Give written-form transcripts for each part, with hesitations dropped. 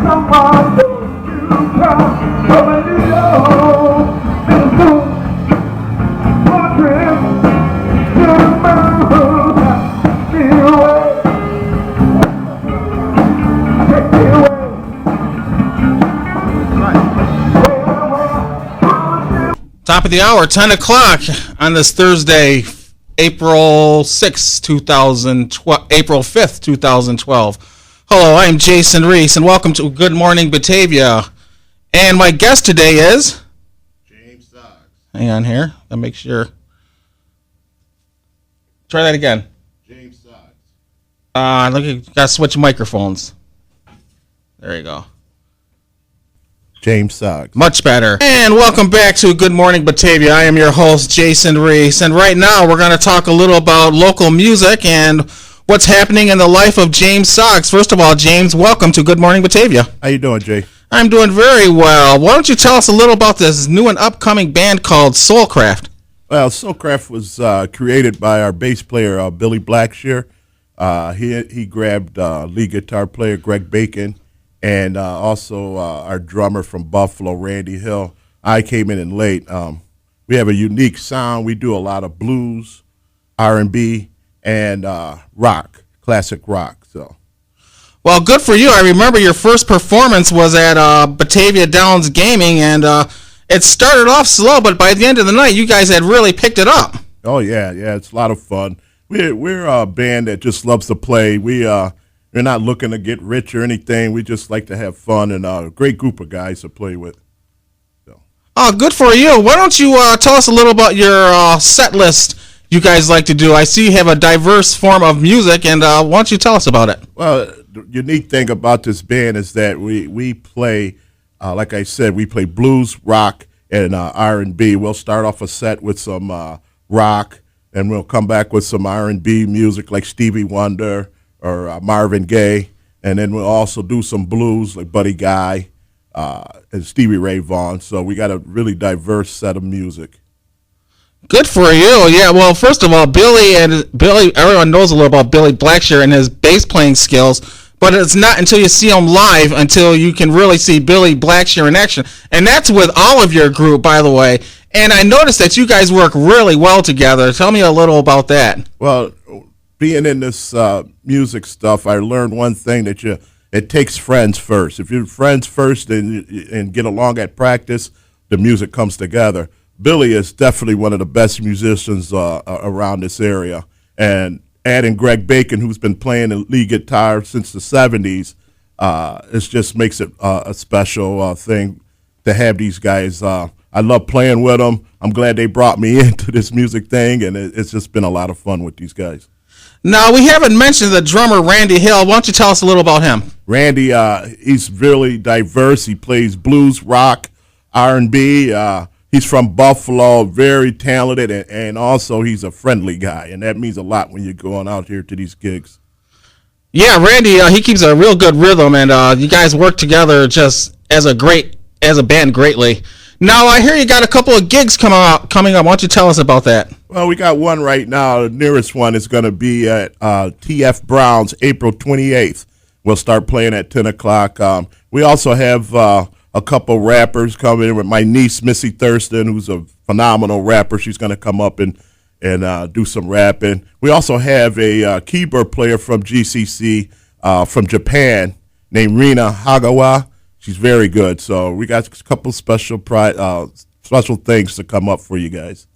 Someone knows you come from a New York, Liverpool, Madrid, to the moon. Take me away, take me away. Top of the hour, 10 o'clock on this Thursday, April 6th, 2012, April 5th, 2012. Hello, I'm Jason Reese, and welcome to Good Morning Batavia. And my guest today is... James Soggs. Hang on here. I'll make sure. Try that again. James Soggs. Gotta switch microphones. There you go. James Soggs. Much better. And welcome back to Good Morning Batavia. I am your host, Jason Reese. And right now we're going to talk a little about local music and what's happening in the life of James Soggs. First of all, James, welcome to Good Morning Batavia. How you doing, Jay? I'm doing very well. Why don't you tell us a little about this new and upcoming band called Soulcraft? Well, Soulcraft was created by our bass player, Billy Blackshear. He grabbed lead guitar player Greg Bacon and also our drummer from Buffalo, Randy Hill. I came in late. We have a unique sound. We do a lot of blues, R&B, and rock, classic rock. So, well, good for you. I remember your first performance was at Batavia Downs Gaming, and it started off slow, but by the end of the night, you guys had really picked it up. Oh yeah, it's a lot of fun. We're a band that just loves to play. We're not looking to get rich or anything. We just like to have fun, and a great group of guys to play with. So. Oh, good for you. Why don't you tell us a little about your set list you guys like to do? I see you have a diverse form of music, and why don't you tell us about it? Well, the unique thing about this band is that we play, like I said, we play blues, rock, and R&B. We'll start off a set with some rock, and we'll come back with some R&B music like Stevie Wonder or Marvin Gaye, and then we'll also do some blues like Buddy Guy and Stevie Ray Vaughan. So we got a really diverse set of music. Good for you. Yeah, well, first of all, Billy, everyone knows a little about Billy Blackshear and his bass playing skills, but it's not until you see him live until you can really see Billy Blackshear in action. And that's with all of your group, by the way. And I noticed that you guys work really well together. Tell me a little about that. Well, being in this music stuff, I learned one thing, that it takes friends first. If you're friends first and get along at practice, the music comes together. Billy is definitely one of the best musicians around this area. And adding Greg Bacon, who's been playing the lead guitar since the 70s, it just makes it a special thing to have these guys. I love playing with them. I'm glad they brought me into this music thing, and it's just been a lot of fun with these guys. Now, we haven't mentioned the drummer, Randy Hill. Why don't you tell us a little about him? Randy, he's really diverse. He plays blues, rock, R&B. He's from Buffalo, very talented, and also he's a friendly guy, and that means a lot when you're going out here to these gigs. Yeah, Randy, he keeps a real good rhythm, and you guys work together just as a band greatly. Now, I hear you got a couple of gigs coming up. Why don't you tell us about that? Well, we got one right now. The nearest one is going to be at TF Brown's April 28th. We'll start playing at 10 o'clock. We also have a couple rappers coming in with my niece, Missy Thurston, who's a phenomenal rapper. She's going to come up and do some rapping. We also have a keyboard player from GCC from Japan named Rina Hagawa. She's very good. So we got a couple special things to come up for you guys.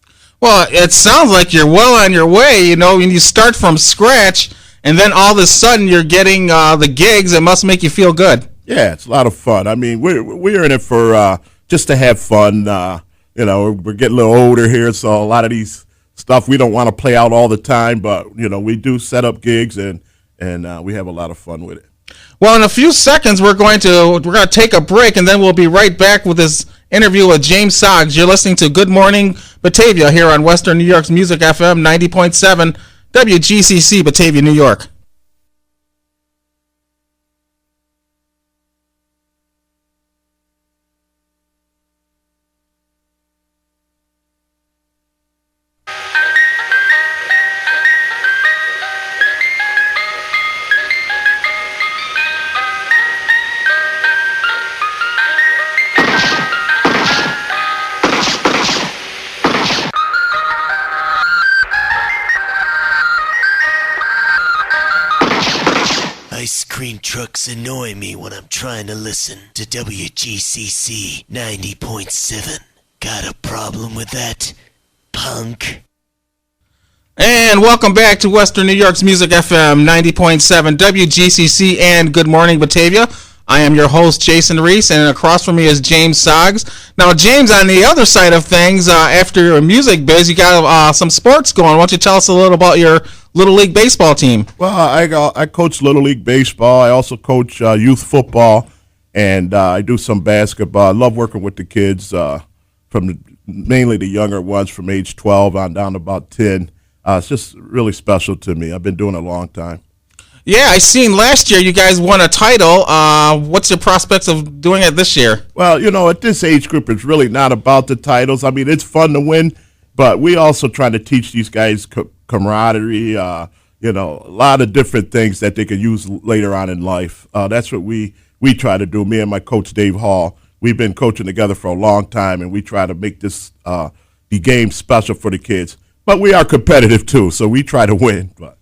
Well, it sounds like you're well on your way. You know, when you start from scratch and then all of a sudden you're getting the gigs, it must make you feel good. Yeah, it's a lot of fun. I mean, we're in it for just to have fun. We're getting a little older here, so a lot of these stuff we don't want to play out all the time, but we do set up gigs and we have a lot of fun with it. Well, in a few seconds, we're going to take a break, and then we'll be right back with this interview with James Soggs. You're listening to Good Morning Batavia here on Western New York's Music FM 90.7 WGCC Batavia, New York. Ice cream trucks annoy me when I'm trying to listen to WGCC 90.7. Got a problem with that, punk? And welcome back to Western New York's Music FM 90.7 WGCC and Good Morning Batavia. I am your host, Jason Reese, and across from me is James Soggs. Now, James, on the other side of things, after your music biz, you got some sports going. Why don't you tell us a little about your Little League Baseball team? Well, I coach Little League Baseball. I also coach youth football, and I do some basketball. I love working with the kids, mainly the younger ones from age 12 on down to about 10. It's just really special to me. I've been doing it a long time. Yeah, I seen last year you guys won a title. What's your prospects of doing it this year? Well, at this age group, it's really not about the titles. I mean, it's fun to win, but we also try to teach these guys camaraderie, a lot of different things that they can use later on in life. That's what we try to do, me and my coach, Dave Hall. We've been coaching together for a long time, and we try to make this the game special for the kids. But we are competitive, too, so we try to win. But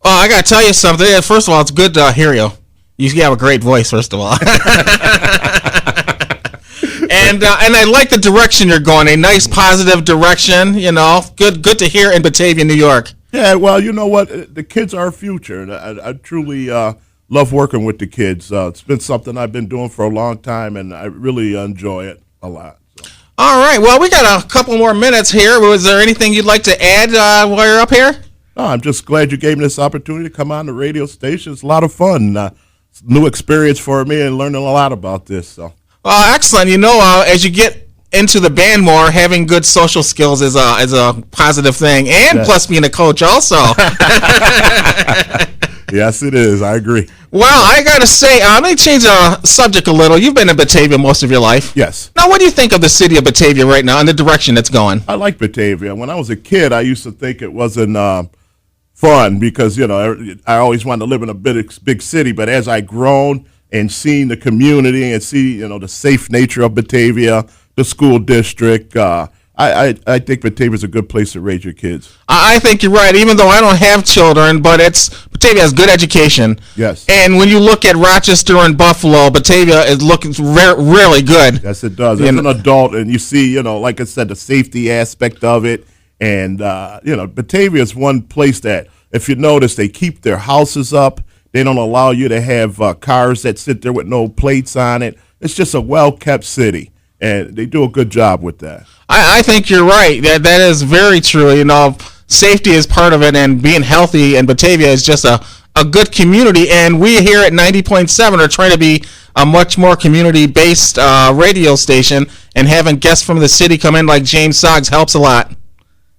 I got to tell you something. First of all, it's good to hear you. You have a great voice, first of all. And I like the direction you're going, a nice, positive direction, Good to hear in Batavia, New York. Yeah, well, you know what? The kids are our future, and I truly love working with the kids. It's been something I've been doing for a long time, and I really enjoy it a lot. So. All right, well, we got a couple more minutes here. Was there anything you'd like to add while you're up here? No, I'm just glad you gave me this opportunity to come on the radio station. It's a lot of fun. It's a new experience for me and learning a lot about this. So. Excellent. As you get into the band more, having good social skills is a positive thing, and yes. Plus being a coach also. Yes, it is. I agree. Well, I got to say, let me change the subject a little. You've been in Batavia most of your life. Yes. Now, what do you think of the city of Batavia right now and the direction it's going? I like Batavia. When I was a kid, I used to think it wasn't fun because, I always wanted to live in a big city. But as I grown and seen the community and see, the safe nature of Batavia, the school district, I think Batavia's a good place to raise your kids. I think you're right, even though I don't have children, but Batavia has good education. Yes. And when you look at Rochester and Buffalo, Batavia is looking really good. Yes, it does. As an adult, and you see, like I said, the safety aspect of it. And, Batavia is one place that, if you notice, they keep their houses up. They don't allow you to have cars that sit there with no plates on it. It's just a well-kept city. And they do a good job with that. I think you're right. That is very true. Safety is part of it, and being healthy in Batavia is just a good community. And we here at 90.7 are trying to be a much more community-based radio station, and having guests from the city come in like James Soggs helps a lot.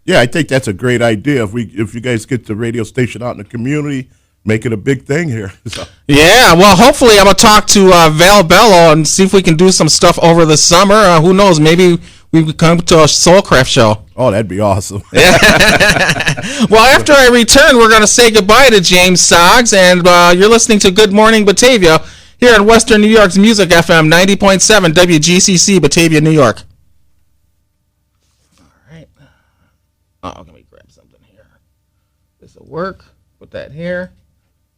Yeah, I think that's a great idea. If you guys get the radio station out in the community, make it a big thing here. So. Yeah, well, hopefully I'm going to talk to Val Bello and see if we can do some stuff over the summer. Who knows? Maybe we could come to a Soulcraft show. Oh, that'd be awesome. Well, after I return, we're going to say goodbye to James Soggs, and you're listening to Good Morning Batavia here in Western New York's Music FM 90.7 WGCC Batavia, New York. All right. Oh, let me grab something here. This will work. Put that here.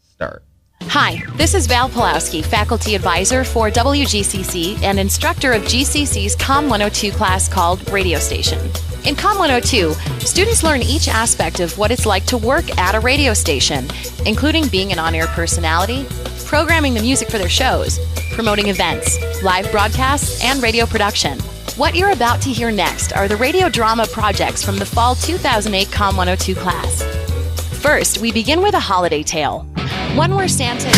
Start. Hi, this is Val Pulowski, Faculty Advisor for WGCC and instructor of GCC's COM 102 class called Radio Station. In COM 102, students learn each aspect of what it's like to work at a radio station, including being an on-air personality, programming the music for their shows, promoting events, live broadcasts, and radio production. What you're about to hear next are the radio drama projects from the fall 2008 COM 102 class. First, we begin with a holiday tale, one where Santa...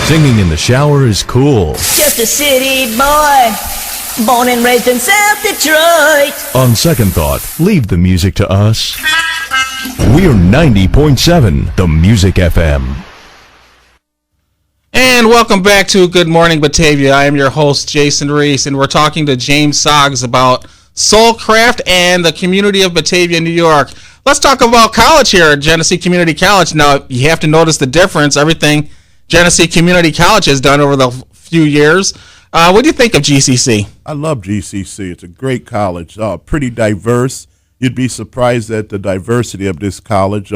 Singing in the shower is cool. Just a city boy, born and raised in South Detroit. On second thought, leave the music to us. We're 90.7, the Music FM. And welcome back to Good Morning Batavia. I am your host, Jason Reese, and we're talking to James Soggs about Soulcraft and the community of Batavia, New York. Let's talk about college here at Genesee Community College. Now, you have to notice the difference, everything Genesee Community College has done over the few years. What do you think of GCC? I love GCC. It's a great college, pretty diverse. You'd be surprised at the diversity of this college.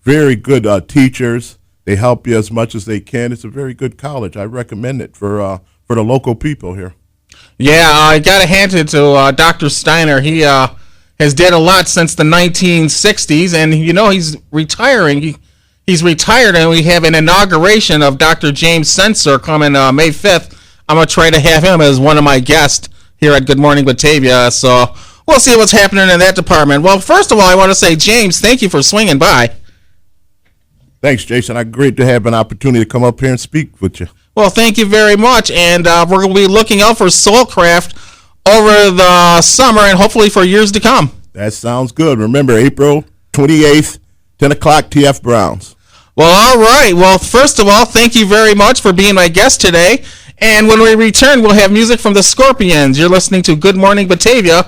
Very good teachers, They help you as much as they can. It's a very good college. I recommend it for the local people here. Yeah, I got to hand it to Dr. Steiner. He has did a lot since the 1960s, and he's retiring. He's retired, and we have an inauguration of Dr. James Sensor coming May 5th. I'm going to try to have him as one of my guests here at Good Morning Batavia, so we'll see what's happening in that department. Well, first of all, I want to say, James, thank you for swinging by. Thanks, Jason. I'm great to have an opportunity to come up here and speak with you. Well, thank you very much, and we're going to be looking out for Soulcraft over the summer and hopefully for years to come. That sounds good. Remember, April 28th, 10 o'clock, TF Browns. Well, all right. Well, first of all, thank you very much for being my guest today. And when we return, we'll have music from the Scorpions. You're listening to Good Morning Batavia